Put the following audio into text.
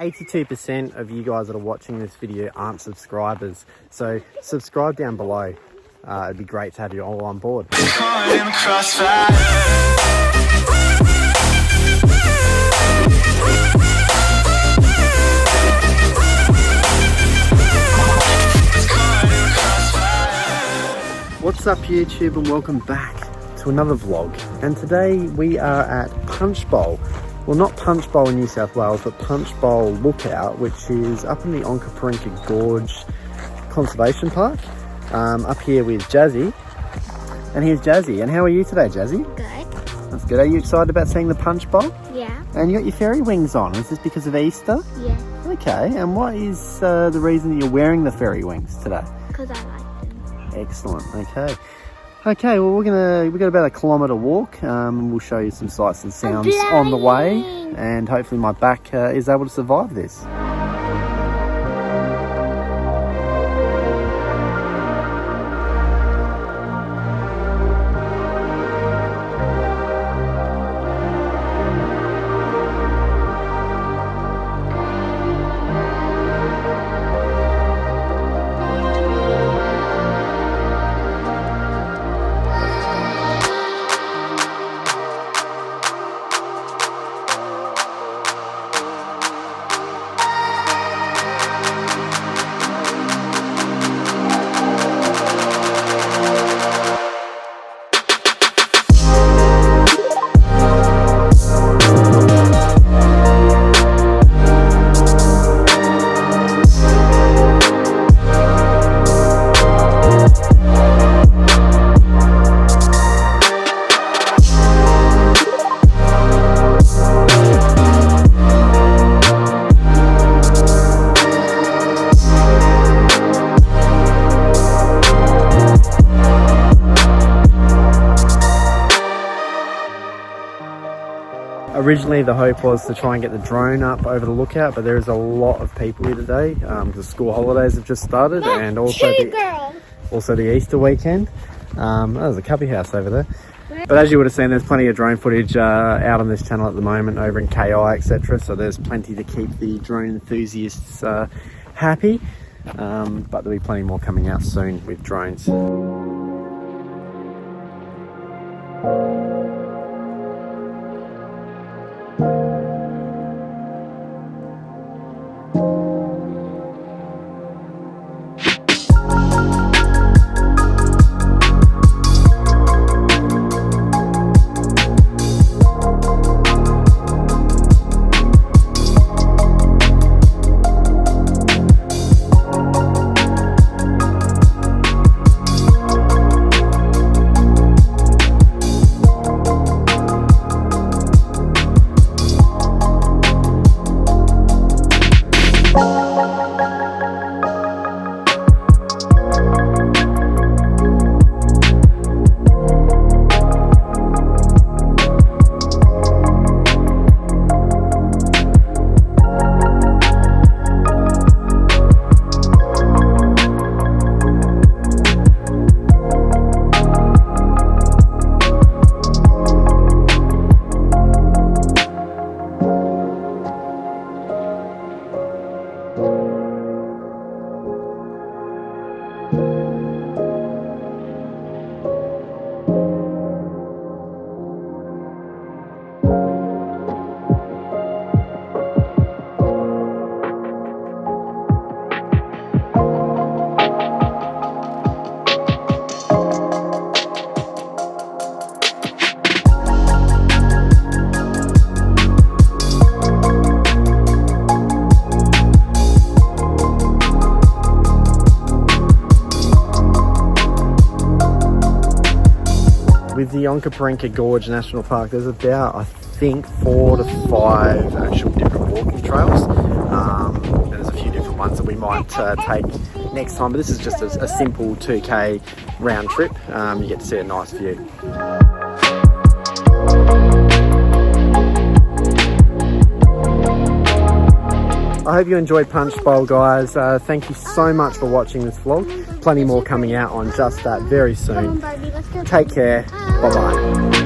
82% of you guys that are watching this video aren't subscribers. So subscribe down below. It'd be great to have you all on board. What's up YouTube, and welcome back to another vlog. And today we are at Punchbowl. Well, not Punchbowl in New South Wales, but Punchbowl Lookout, which is up in the Onkaparinga Gorge Conservation Park. Up here with Jazzy. And here's Jazzy. And how are you today, Jazzy? Good. That's good. Are you excited about seeing the Punchbowl? Yeah. And you got your fairy wings on. Is this because of Easter? Yeah. Okay. And what is the reason that you're wearing the fairy wings today? Because I like them. Excellent. Okay. Okay, well we've got about a kilometre walk. We'll show you some sights and sounds on the way, and hopefully my back is able to survive this. Originally the hope was to try and get the drone up over the lookout, but there is a lot of people here today because school holidays have just started, and also the Easter weekend. There's a cubby house over there. But as you would have seen, there's plenty of drone footage out on this channel at the moment over in KI, etc. So there's plenty to keep the drone enthusiasts happy. But there'll be plenty more coming out soon with drones. With the Onkaparinga Gorge National Park, there's about, I think, 4 to 5 actual different walking trails. There's a few different ones that we might take next time, but this is just a simple 2k round trip. You get to see a nice view. I hope you enjoyed Punchbowl, guys. Thank you so much for watching this vlog. Plenty more coming out on just that very soon. Take care. Bye-bye.